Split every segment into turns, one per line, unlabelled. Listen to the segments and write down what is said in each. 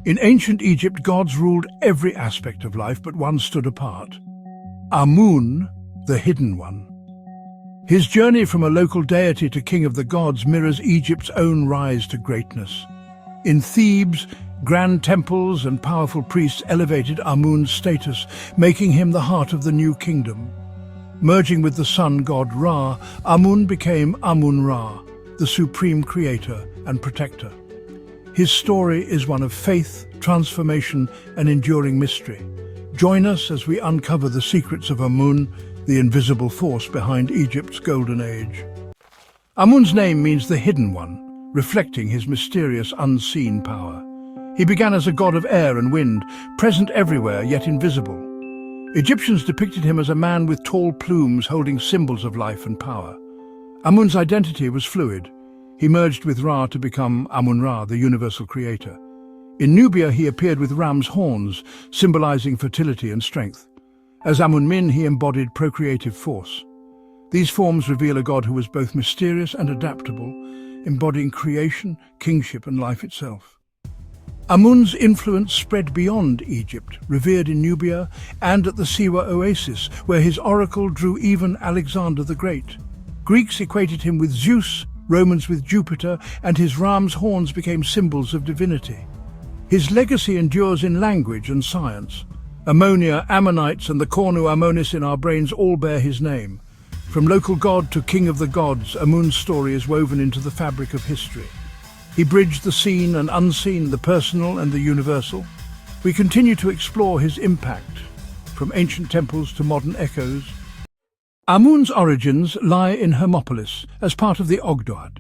In ancient Egypt, gods ruled every aspect of life, but one stood apart. Amun, the Hidden One. His journey from a local deity to king of the gods mirrors Egypt's own rise to greatness. In Thebes, grand temples and powerful priests elevated Amun's status, making him the heart of the new kingdom. Merging with the sun god Ra, Amun became Amun-Ra, the supreme creator and protector. His story is one of faith, transformation, and enduring mystery. Join us as we uncover the secrets of Amun, the invisible force behind Egypt's golden age. Amun's name means the Hidden One, reflecting his mysterious, unseen power. He began as a god of air and wind, present everywhere yet invisible. Egyptians depicted him as a man with tall plumes holding symbols of life and power. Amun's identity was fluid. He merged with Ra to become Amun-Ra, the universal creator. In Nubia, he appeared with ram's horns, symbolizing fertility and strength. As Amun-Min, he embodied procreative force. These forms reveal a god who was both mysterious and adaptable, embodying creation, kingship, and life itself. Amun's influence spread beyond Egypt, revered in Nubia and at the Siwa oasis, where his oracle drew even Alexander the Great. Greeks equated him with Zeus, Romans with Jupiter, and his ram's horns became symbols of divinity. His legacy endures in language and science. Ammonia, Ammonites, and the cornu ammonis in our brains all bear his name. From local god to king of the gods, Amun's story is woven into the fabric of history. He bridged the seen and unseen, the personal and the universal. We continue to explore his impact, from ancient temples to modern echoes. Amun's origins lie in Hermopolis, as part of the Ogdoad,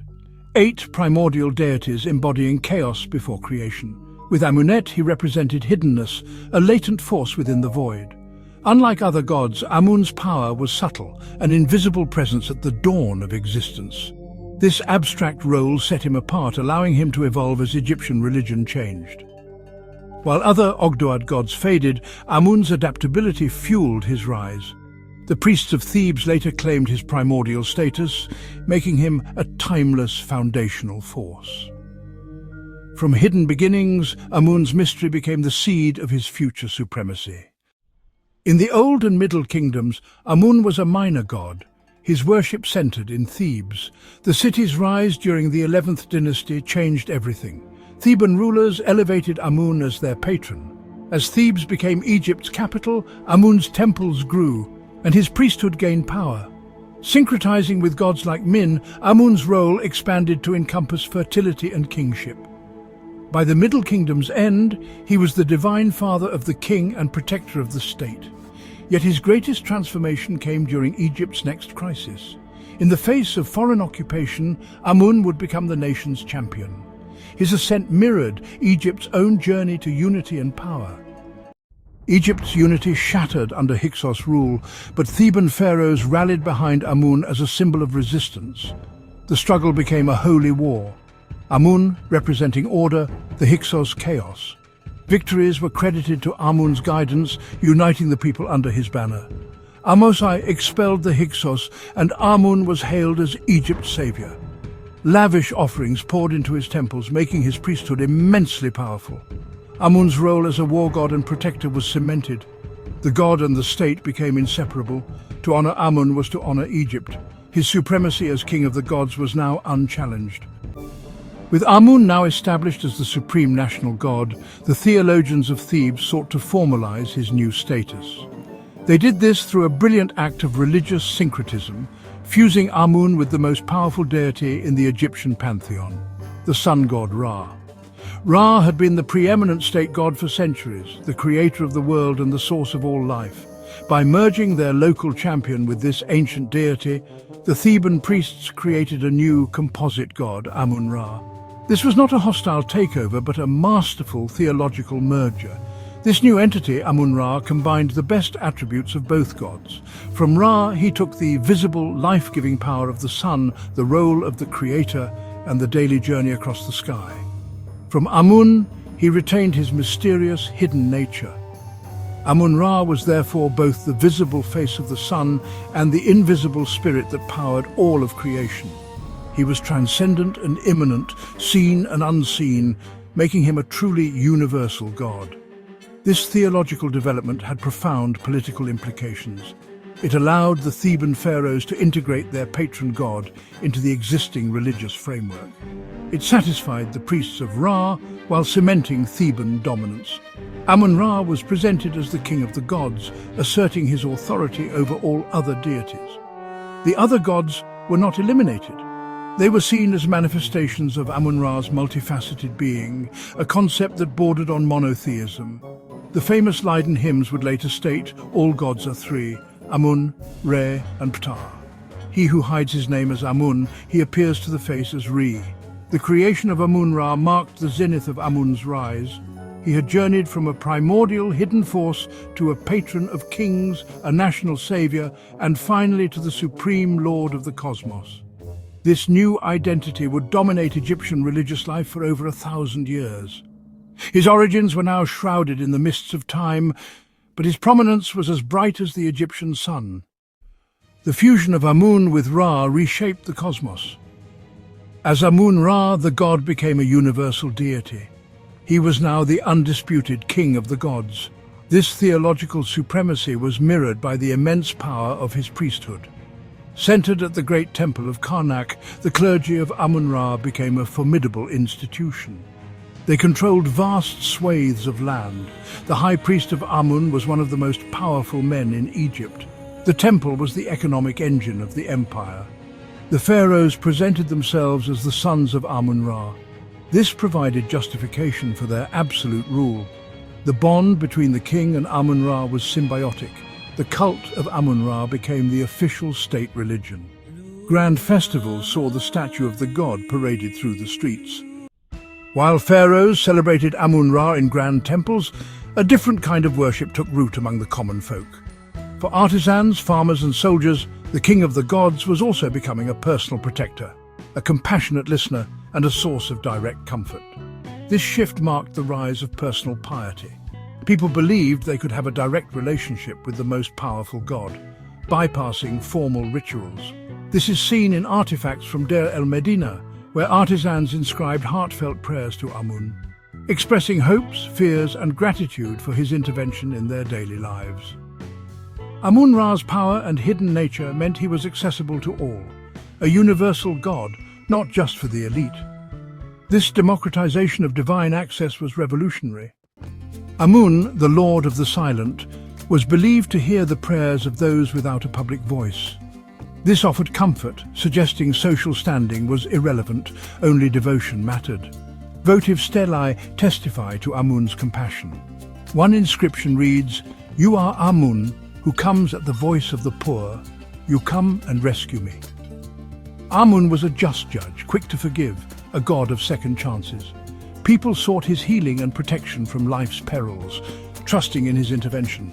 8 primordial deities embodying chaos before creation. With Amunet, he represented hiddenness, a latent force within the void. Unlike other gods, Amun's power was subtle, an invisible presence at the dawn of existence. This abstract role set him apart, allowing him to evolve as Egyptian religion changed. While other Ogdoad gods faded, Amun's adaptability fueled his rise. The priests of Thebes later claimed his primordial status, making him a timeless foundational force. From hidden beginnings, Amun's mystery became the seed of his future supremacy. In the Old and Middle Kingdoms, Amun was a minor god, his worship centered in Thebes. The city's rise during the 11th dynasty changed everything. Theban rulers elevated Amun as their patron. As Thebes became Egypt's capital, Amun's temples grew, and his priesthood gained power. Syncretizing with gods like Min, Amun's role expanded to encompass fertility and kingship. By the Middle Kingdom's end, he was the divine father of the king and protector of the state. Yet his greatest transformation came during Egypt's next crisis. In the face of foreign occupation, Amun would become the nation's champion. His ascent mirrored Egypt's own journey to unity and power. Egypt's unity shattered under Hyksos rule, but Theban pharaohs rallied behind Amun as a symbol of resistance. The struggle became a holy war. Amun representing order, the Hyksos chaos. Victories were credited to Amun's guidance, uniting the people under his banner. Amosai expelled the Hyksos, and Amun was hailed as Egypt's savior. Lavish offerings poured into his temples, making his priesthood immensely powerful. Amun's role as a war god and protector was cemented. The god and the state became inseparable. To honor Amun was to honor Egypt. His supremacy as king of the gods was now unchallenged. With Amun now established as the supreme national god, the theologians of Thebes sought to formalize his new status. They did this through a brilliant act of religious syncretism, fusing Amun with the most powerful deity in the Egyptian pantheon, the sun god Ra. Ra had been the preeminent state god for centuries, the creator of the world and the source of all life. By merging their local champion with this ancient deity, the Theban priests created a new composite god, Amun-Ra. This was not a hostile takeover, but a masterful theological merger. This new entity, Amun-Ra, combined the best attributes of both gods. From Ra, he took the visible, life-giving power of the sun, the role of the creator, and the daily journey across the sky. From Amun, he retained his mysterious, hidden nature. Amun-Ra was therefore both the visible face of the sun and the invisible spirit that powered all of creation. He was transcendent and immanent, seen and unseen, making him a truly universal god. This theological development had profound political implications. It allowed the Theban pharaohs to integrate their patron god into the existing religious framework. It satisfied the priests of Ra while cementing Theban dominance. Amun-Ra was presented as the king of the gods, asserting his authority over all other deities. The other gods were not eliminated. They were seen as manifestations of Amun-Ra's multifaceted being, a concept that bordered on monotheism. The famous Leiden hymns would later state, all gods are three, Amun, Re, and Ptah. He who hides his name as Amun, he appears to the face as Re. The creation of Amun-Ra marked the zenith of Amun's rise. He had journeyed from a primordial hidden force to a patron of kings, a national savior, and finally to the supreme lord of the cosmos. This new identity would dominate Egyptian religious life for over 1,000 years. His origins were now shrouded in the mists of time, but his prominence was as bright as the Egyptian sun. The fusion of Amun with Ra reshaped the cosmos. As Amun-Ra, the god became a universal deity. He was now the undisputed king of the gods. This theological supremacy was mirrored by the immense power of his priesthood. Centered at the great temple of Karnak, the clergy of Amun-Ra became a formidable institution. They controlled vast swathes of land. The high priest of Amun was one of the most powerful men in Egypt. The temple was the economic engine of the empire. The pharaohs presented themselves as the sons of Amun-Ra. This provided justification for their absolute rule. The bond between the king and Amun-Ra was symbiotic. The cult of Amun-Ra became the official state religion. Grand festivals saw the statue of the god paraded through the streets. While pharaohs celebrated Amun-Ra in grand temples, a different kind of worship took root among the common folk. For artisans, farmers and soldiers, the king of the gods was also becoming a personal protector, a compassionate listener and a source of direct comfort. This shift marked the rise of personal piety. People believed they could have a direct relationship with the most powerful god, bypassing formal rituals. This is seen in artifacts from Deir el-Medina, where artisans inscribed heartfelt prayers to Amun, expressing hopes, fears, and gratitude for his intervention in their daily lives. Amun-Ra's power and hidden nature meant he was accessible to all, a universal god, not just for the elite. This democratization of divine access was revolutionary. Amun, the Lord of the Silent, was believed to hear the prayers of those without a public voice. This offered comfort, suggesting social standing was irrelevant, only devotion mattered. Votive stelae testify to Amun's compassion. One inscription reads, "You are Amun, who comes at the voice of the poor. You come and rescue me." Amun was a just judge, quick to forgive, a god of second chances. People sought his healing and protection from life's perils, trusting in his intervention.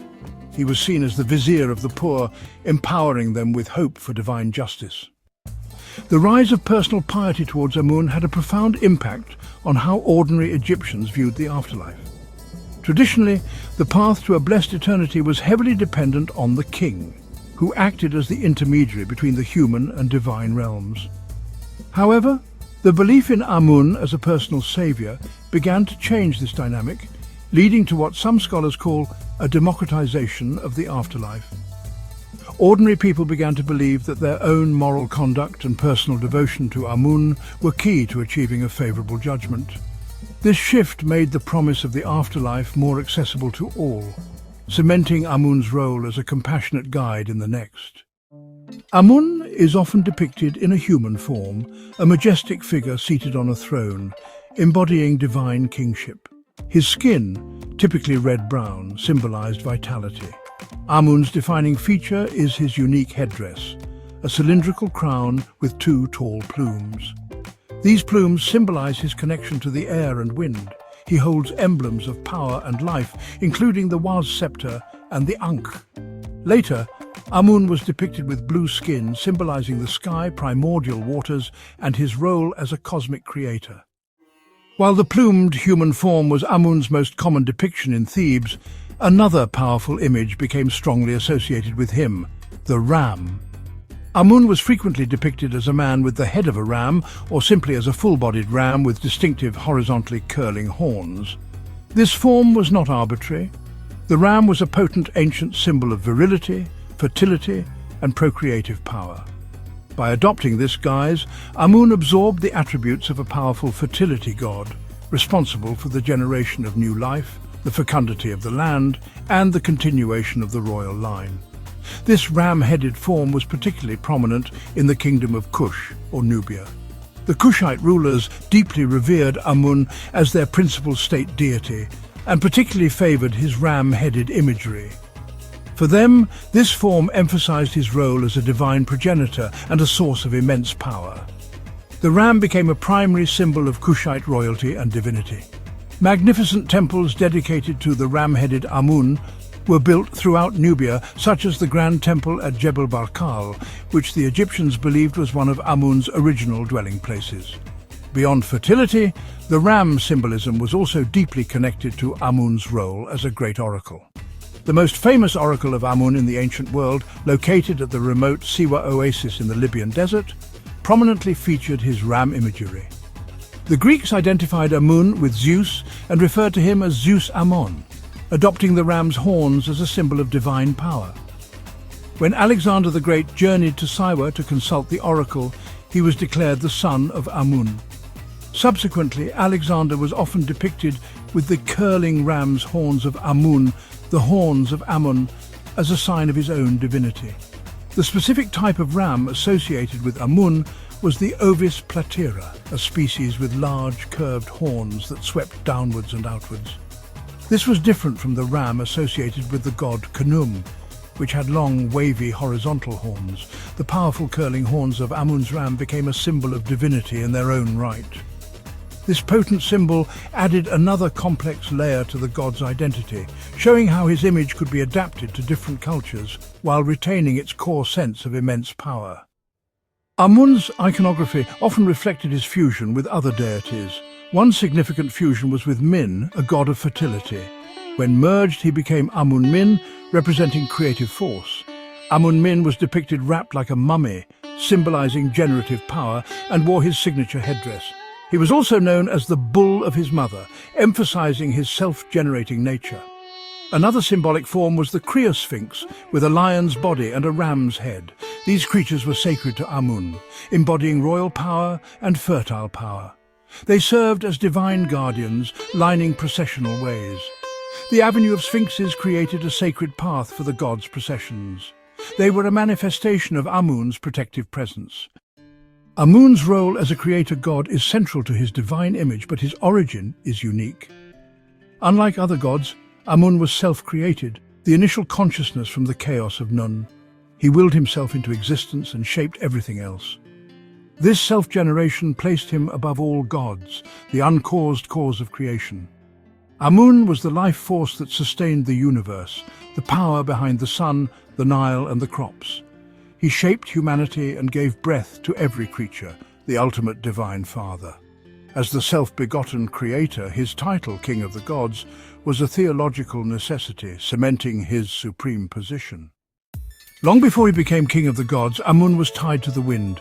He was seen as the vizier of the poor, empowering them with hope for divine justice. The rise of personal piety towards Amun had a profound impact on how ordinary Egyptians viewed the afterlife. Traditionally, the path to a blessed eternity was heavily dependent on the king, who acted as the intermediary between the human and divine realms. However, the belief in Amun as a personal savior began to change this dynamic, leading to what some scholars call a democratization of the afterlife. Ordinary people began to believe that their own moral conduct and personal devotion to Amun were key to achieving a favorable judgment. This shift made the promise of the afterlife more accessible to all, cementing Amun's role as a compassionate guide in the next. Amun is often depicted in a human form, a majestic figure seated on a throne, embodying divine kingship. His skin, typically red-brown, symbolized vitality. Amun's defining feature is his unique headdress, a cylindrical crown with two tall plumes. These plumes symbolize his connection to the air and wind. He holds emblems of power and life, including the Waz scepter and the Ankh. Later, Amun was depicted with blue skin, symbolizing the sky, primordial waters, and his role as a cosmic creator. While the plumed human form was Amun's most common depiction in Thebes, another powerful image became strongly associated with him, the ram. Amun was frequently depicted as a man with the head of a ram, or simply as a full-bodied ram with distinctive horizontally curling horns. This form was not arbitrary. The ram was a potent ancient symbol of virility, fertility, and procreative power. By adopting this guise, Amun absorbed the attributes of a powerful fertility god, responsible for the generation of new life, the fecundity of the land, and the continuation of the royal line. This ram-headed form was particularly prominent in the kingdom of Kush, or Nubia. The Kushite rulers deeply revered Amun as their principal state deity, and particularly favored his ram-headed imagery. For them, this form emphasized his role as a divine progenitor and a source of immense power. The ram became a primary symbol of Kushite royalty and divinity. Magnificent temples dedicated to the ram-headed Amun were built throughout Nubia, such as the Grand Temple at Jebel Barkal, which the Egyptians believed was one of Amun's original dwelling places. Beyond fertility, the ram symbolism was also deeply connected to Amun's role as a great oracle. The most famous oracle of Amun in the ancient world, located at the remote Siwa oasis in the Libyan desert, prominently featured his ram imagery. The Greeks identified Amun with Zeus and referred to him as Zeus Ammon, adopting the ram's horns as a symbol of divine power. When Alexander the Great journeyed to Siwa to consult the oracle, he was declared the son of Amun. Subsequently, Alexander was often depicted with the curling ram's horns of Amun, the horns of Ammon, as a sign of his own divinity. The specific type of ram associated with Amun was the Ovis platera, a species with large curved horns that swept downwards and outwards. This was different from the ram associated with the god Khnum, which had long, wavy, horizontal horns. The powerful curling horns of Amun's ram became a symbol of divinity in their own right. This potent symbol added another complex layer to the god's identity, showing how his image could be adapted to different cultures while retaining its core sense of immense power. Amun's iconography often reflected his fusion with other deities. One significant fusion was with Min, a god of fertility. When merged, he became Amun-Min, representing creative force. Amun-Min was depicted wrapped like a mummy, symbolizing generative power, and wore his signature headdress. He was also known as the bull of his mother, emphasizing his self-generating nature. Another symbolic form was the Criosphinx, with a lion's body and a ram's head. These creatures were sacred to Amun, embodying royal power and fertile power. They served as divine guardians, lining processional ways. The avenue of sphinxes created a sacred path for the gods' processions. They were a manifestation of Amun's protective presence. Amun's role as a creator god is central to his divine image, but his origin is unique. Unlike other gods, Amun was self-created, the initial consciousness from the chaos of Nun. He willed himself into existence and shaped everything else. This self-generation placed him above all gods, the uncaused cause of creation. Amun was the life force that sustained the universe, the power behind the sun, the Nile, and the crops. He shaped humanity and gave breath to every creature, the ultimate divine father. As the self-begotten creator, his title, King of the Gods, was a theological necessity, cementing his supreme position. Long before he became King of the Gods, Amun was tied to the wind.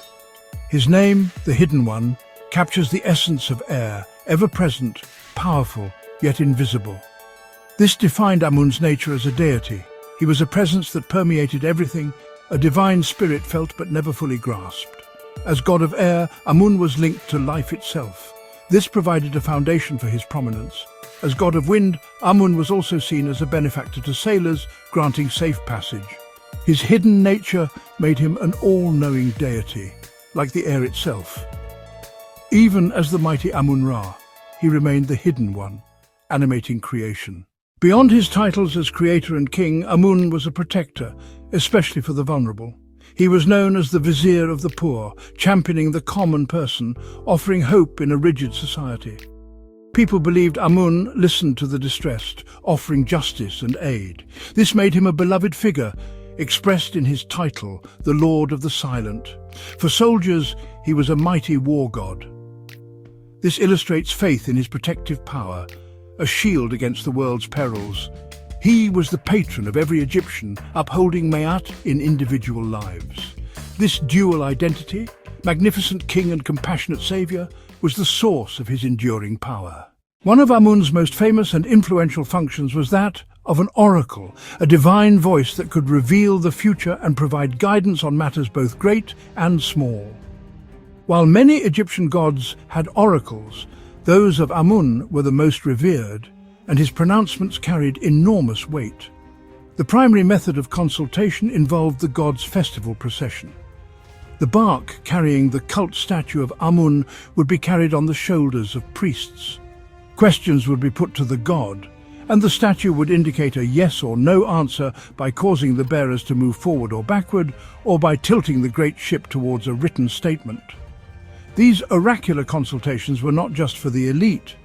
His name, the Hidden One, captures the essence of air, ever-present, powerful, yet invisible. This defined Amun's nature as a deity. He was a presence that permeated everything, a divine spirit felt but never fully grasped. As god of air, Amun was linked to life itself. This provided a foundation for his prominence. As god of wind, Amun was also seen as a benefactor to sailors, granting safe passage. His hidden nature made him an all-knowing deity, like the air itself. Even as the mighty Amun-Ra, he remained the Hidden One, animating creation. Beyond his titles as creator and king, Amun was a protector, especially for the vulnerable. He was known as the vizier of the poor, championing the common person, offering hope in a rigid society. People believed Amun listened to the distressed, offering justice and aid. This made him a beloved figure, expressed in his title, the Lord of the Silent. For soldiers, he was a mighty war god. This illustrates faith in his protective power, a shield against the world's perils. He was the patron of every Egyptian, upholding Mayat in individual lives. This dual identity, magnificent king and compassionate savior, was the source of his enduring power. One of Amun's most famous and influential functions was that of an oracle, a divine voice that could reveal the future and provide guidance on matters both great and small. While many Egyptian gods had oracles, those of Amun were the most revered, and his pronouncements carried enormous weight. The primary method of consultation involved the god's festival procession. The bark carrying the cult statue of Amun would be carried on the shoulders of priests. Questions would be put to the god, and the statue would indicate a yes or no answer by causing the bearers to move forward or backward, or by tilting the great ship towards a written statement. These oracular consultations were not just for the elite.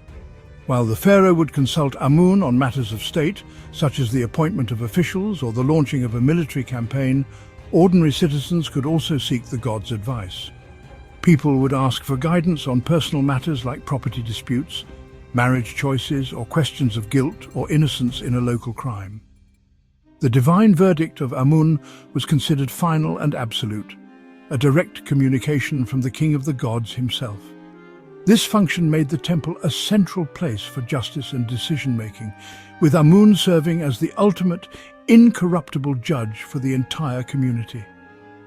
While the pharaoh would consult Amun on matters of state, such as the appointment of officials or the launching of a military campaign, ordinary citizens could also seek the god's advice. People would ask for guidance on personal matters like property disputes, marriage choices, or questions of guilt or innocence in a local crime. The divine verdict of Amun was considered final and absolute, a direct communication from the king of the gods himself. This function made the temple a central place for justice and decision-making, with Amun serving as the ultimate, incorruptible judge for the entire community.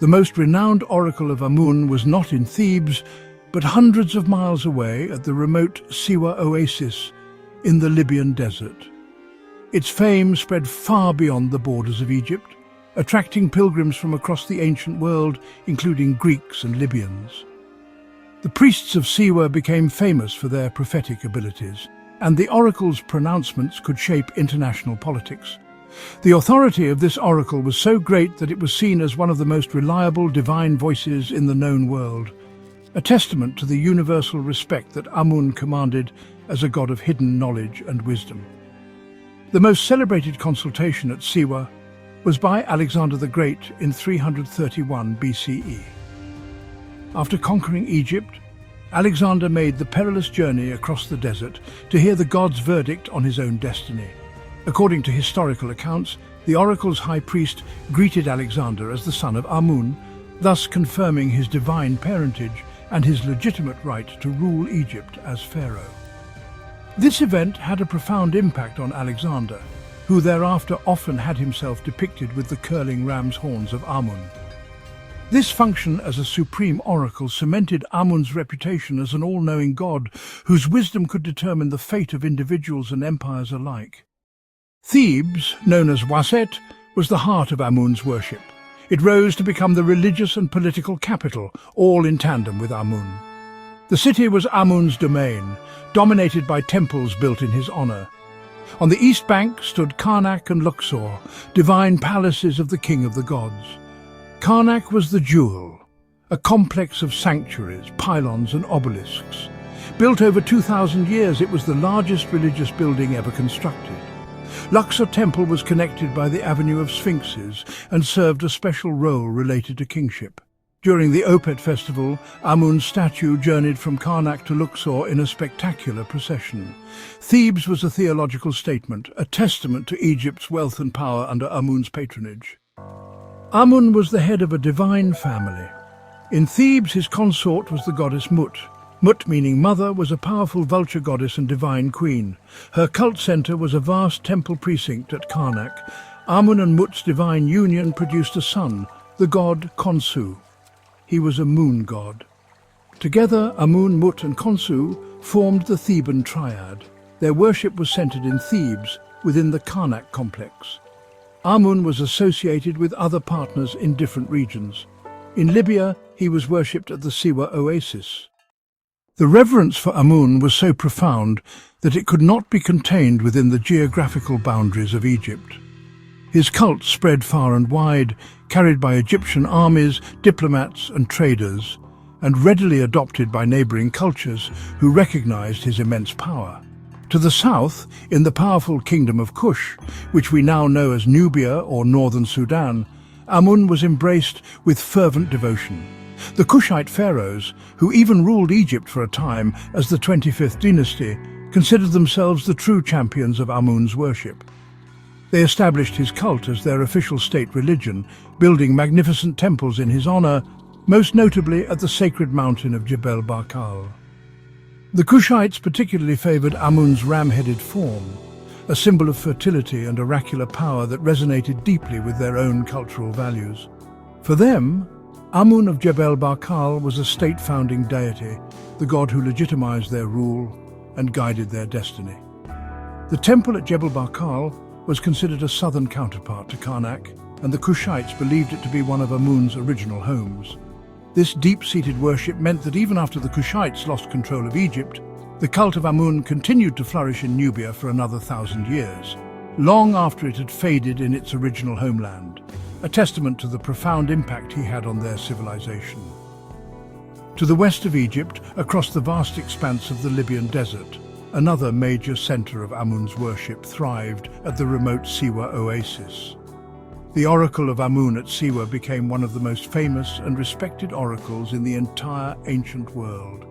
The most renowned oracle of Amun was not in Thebes, but hundreds of miles away at the remote Siwa oasis in the Libyan desert. Its fame spread far beyond the borders of Egypt, attracting pilgrims from across the ancient world, including Greeks and Libyans. The priests of Siwa became famous for their prophetic abilities, and the oracle's pronouncements could shape international politics. The authority of this oracle was so great that it was seen as one of the most reliable divine voices in the known world, a testament to the universal respect that Amun commanded as a god of hidden knowledge and wisdom. The most celebrated consultation at Siwa was by Alexander the Great in 331 BCE. After conquering Egypt, Alexander made the perilous journey across the desert to hear the god's verdict on his own destiny. According to historical accounts, the oracle's high priest greeted Alexander as the son of Amun, thus confirming his divine parentage and his legitimate right to rule Egypt as pharaoh. This event had a profound impact on Alexander, who thereafter often had himself depicted with the curling ram's horns of Amun. This function as a supreme oracle cemented Amun's reputation as an all-knowing god whose wisdom could determine the fate of individuals and empires alike. Thebes, known as Waset, was the heart of Amun's worship. It rose to become the religious and political capital, all in tandem with Amun. The city was Amun's domain, dominated by temples built in his honor. On the east bank stood Karnak and Luxor, divine palaces of the king of the gods. Karnak was the jewel, a complex of sanctuaries, pylons and obelisks. Built over 2,000 years, it was the largest religious building ever constructed. Luxor Temple was connected by the Avenue of Sphinxes and served a special role related to kingship. During the Opet festival, Amun's statue journeyed from Karnak to Luxor in a spectacular procession. Thebes was a theological statement, a testament to Egypt's wealth and power under Amun's patronage. Amun was the head of a divine family. In Thebes, his consort was the goddess Mut. Mut, meaning mother, was a powerful vulture goddess and divine queen. Her cult center was a vast temple precinct at Karnak. Amun and Mut's divine union produced a son, the god Khonsu. He was a moon god. Together, Amun, Mut and Khonsu formed the Theban Triad. Their worship was centered in Thebes, within the Karnak complex. Amun was associated with other partners in different regions. In Libya, he was worshipped at the Siwa oasis. The reverence for Amun was so profound that it could not be contained within the geographical boundaries of Egypt. His cult spread far and wide, carried by Egyptian armies, diplomats and traders, and readily adopted by neighboring cultures who recognized his immense power. To the south, in the powerful kingdom of Kush, which we now know as Nubia or northern Sudan, Amun was embraced with fervent devotion. The Kushite pharaohs, who even ruled Egypt for a time as the 25th dynasty, considered themselves the true champions of Amun's worship. They established his cult as their official state religion, building magnificent temples in his honor, most notably at the sacred mountain of Jebel Barkal. The Kushites particularly favored Amun's ram-headed form, a symbol of fertility and oracular power that resonated deeply with their own cultural values. For them, Amun of Jebel Barkal was a state-founding deity, the god who legitimized their rule and guided their destiny. The temple at Jebel Barkal was considered a southern counterpart to Karnak, and the Kushites believed it to be one of Amun's original homes. This deep-seated worship meant that even after the Kushites lost control of Egypt, the cult of Amun continued to flourish in Nubia for another 1,000 years, long after it had faded in its original homeland, a testament to the profound impact he had on their civilization. To the west of Egypt, across the vast expanse of the Libyan desert, another major center of Amun's worship thrived at the remote Siwa oasis. The oracle of Amun at Siwa became one of the most famous and respected oracles in the entire ancient world.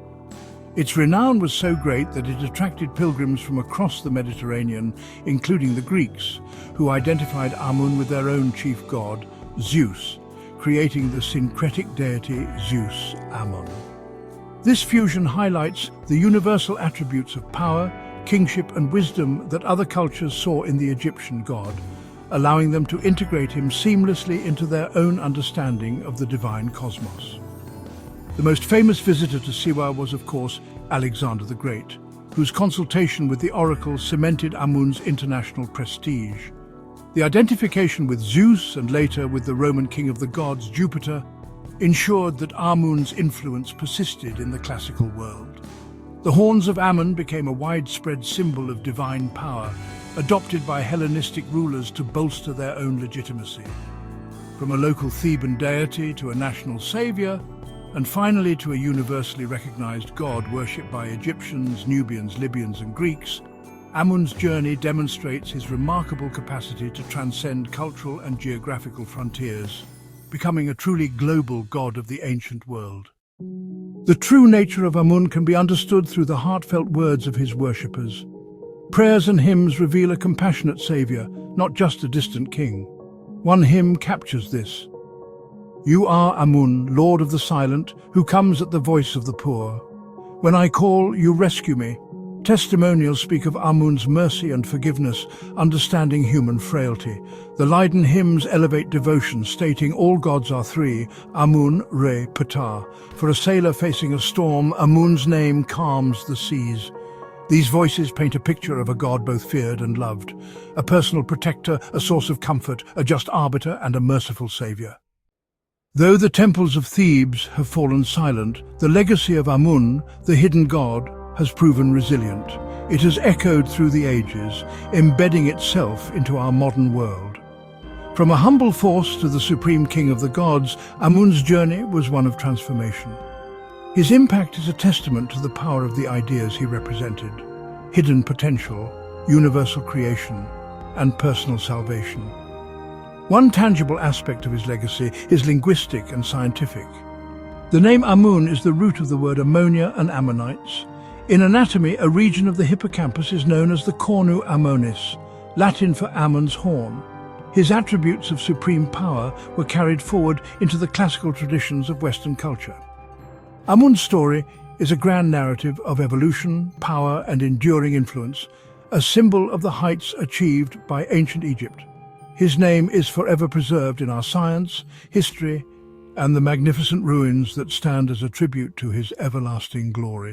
Its renown was so great that it attracted pilgrims from across the Mediterranean, including the Greeks, who identified Amun with their own chief god, Zeus, creating the syncretic deity Zeus Amun. This fusion highlights the universal attributes of power, kingship and wisdom that other cultures saw in the Egyptian god, allowing them to integrate him seamlessly into their own understanding of the divine cosmos. The most famous visitor to Siwa was, of course, Alexander the Great, whose consultation with the oracle cemented Amun's international prestige. The identification with Zeus and later with the Roman king of the gods, Jupiter, ensured that Amun's influence persisted in the classical world. The horns of Amun became a widespread symbol of divine power, adopted by Hellenistic rulers to bolster their own legitimacy. From a local Theban deity to a national savior, and finally to a universally recognized god worshipped by Egyptians, Nubians, Libyans and Greeks, Amun's journey demonstrates his remarkable capacity to transcend cultural and geographical frontiers, becoming a truly global god of the ancient world. The true nature of Amun can be understood through the heartfelt words of his worshippers. Prayers and hymns reveal a compassionate savior, not just a distant king. One hymn captures this. You are Amun, Lord of the silent, who comes at the voice of the poor. When I call, you rescue me. Testimonials speak of Amun's mercy and forgiveness, understanding human frailty. The Leiden hymns elevate devotion, stating all gods are three, Amun-Ra, Ptah. For a sailor facing a storm, Amun's name calms the seas. These voices paint a picture of a god both feared and loved, a personal protector, a source of comfort, a just arbiter and a merciful savior. Though the temples of Thebes have fallen silent, the legacy of Amun, the hidden god, has proven resilient. It has echoed through the ages, embedding itself into our modern world. From a humble force to the supreme king of the gods, Amun's journey was one of transformation. His impact is a testament to the power of the ideas he represented: hidden potential, universal creation, and personal salvation. One tangible aspect of his legacy is linguistic and scientific. The name Amun is the root of the word ammonia and ammonites. In anatomy, a region of the hippocampus is known as the cornu ammonis, Latin for Ammon's horn. His attributes of supreme power were carried forward into the classical traditions of Western culture. Amun's story is a grand narrative of evolution, power, and enduring influence, a symbol of the heights achieved by ancient Egypt. His name is forever preserved in our science, history, and the magnificent ruins that stand as a tribute to his everlasting glory.